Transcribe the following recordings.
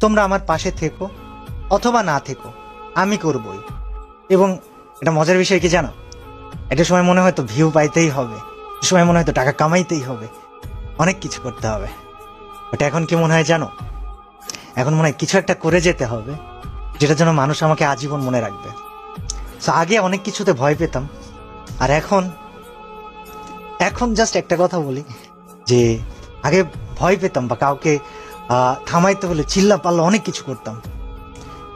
তোমরা আমার পাশে থেকো অথবা না থেকো, আমি করবই। এবং এটা মজার বিষয় কি জানো, একটা সময় মনে হয়তো ভিউ পাইতেই হবে, একটা সময় মনে হয়তো টাকা কামাইতেই হবে, অনেক কিছু করতে হবে। বাট এখন কি মনে হয় জানো, এখন মনে হয় কিছু একটা করে যেতে হবে যেটার জন্য মানুষ আমাকে আজীবন মনে রাখবে। সো আগে অনেক কিছুতে ভয় পেতাম, আর এখন জাস্ট একটা কথা বলি যে আগে ভয় পেতাম বা কাউকে থামাইতে হলে চিল্লা পাল্লা অনেক কিছু করতাম।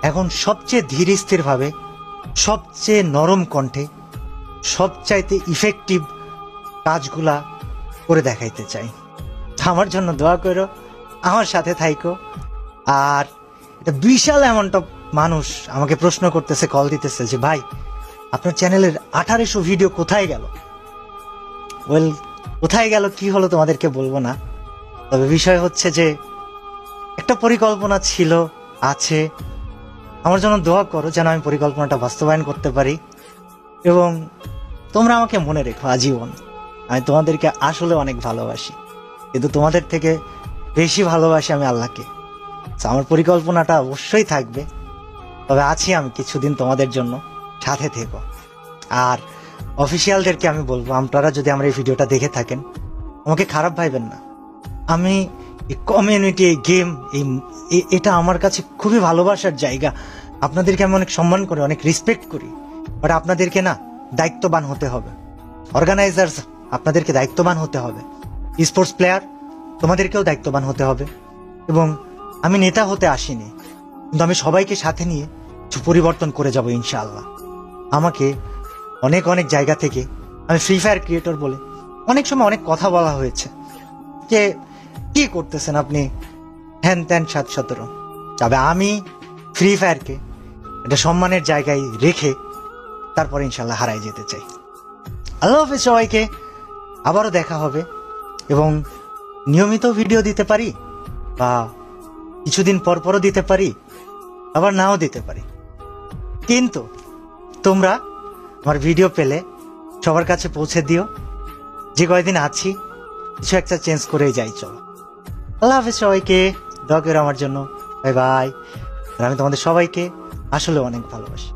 এখন সবচেয়ে ধীর স্থির ভাবে, সবচেয়ে নরম কণ্ঠে, সবচাইতে ইফেক্টিভ কাজগুলা করে দেখাইতে চাই। আমার জন্য দোয়া করো, আমার সাথে থাইকো। আর এটা বিশাল অ্যামাউন্ট অফ মানুষ আমাকে প্রশ্ন করতেছে, কল দিতেছে যে ভাই আপনার চ্যানেলের 1800 ভিডিও কোথায় গেল। ওয়েল, কোথায় গেল কি হলো তোমাদেরকে বলবো না, তবে বিষয় হচ্ছে যে একটা পরিকল্পনা ছিল, আছে। আমার জন্য দোয়া করো যেন আমি পরিকল্পনাটা বাস্তবায়ন করতে পারি, এবং তোমরা আমাকে মনে রেখো আজীবন। আমি তোমাদেরকে আসলে অনেক ভালোবাসি, কিন্তু তোমাদের থেকে বেশি ভালোবাসি আমি আল্লাহকে। আমার পরিকল্পনাটা অবশ্যই থাকবে, তবে আছি আমি কিছুদিন তোমাদের জন্য, সাথে থেকো। আর অফিসিয়ালদেরকে আমি বলবো, আপনারা যদি আমার এই ভিডিওটা দেখে থাকেন আমাকে খারাপ ভাইবেন না। আমি এই কমিউনিটি, এই গেম, এটা আমার কাছে খুবই ভালোবাসার জায়গা। আপনাদেরকে আমি অনেক সম্মান করি, অনেক রেসপেক্ট করি, বাট আপনাদেরকে না দায়িত্ববান হতে হবে। অর্গানাইজার্স, আপনাদেরকে দায়িত্ববান হতে হবে। স্পোর্টস প্লেয়ার, তোমাদেরকেও দায়িত্ববান হতে হবে। এবং আমি নেতা হতে আসিনি, কিন্তু আমি সবাইকে সাথে নিয়ে কিছু পরিবর্তন করে যাব ইনশাআল্লাহ। আমাকে অনেক অনেক জায়গা থেকে, আমি ফ্রি ফায়ার ক্রিয়েটর বলে অনেক সময় অনেক কথা বলা হয়েছে যে কি করতেছেন আপনি, হ্যান ত্যান 7-17। তবে আমি ফ্রি ফায়ারকে একটা সম্মানের জায়গায় রেখে তারপরে ইনশাল্লাহ হারাই যেতে চাই। আল্লাহ হাফেজ সবাইকে, আবারও দেখা হবে। এবং নিয়মিত ভিডিও দিতে পারি, বা কিছুদিন পর পরও দিতে পারি, আবার নাও দিতে পারি, কিন্তু তোমরা আমার ভিডিও পেলে সবার কাছে পৌঁছে দিও। যে কয়দিন আছি কিছু একটা চেঞ্জ করেই যাই, চলো। আল্লাহ হাফেজ সবাইকে, দোয়া করো আমার জন্য। Bye bye. আর আমি তোমাদের সবাইকে আসলে অনেক ভালোবাসি।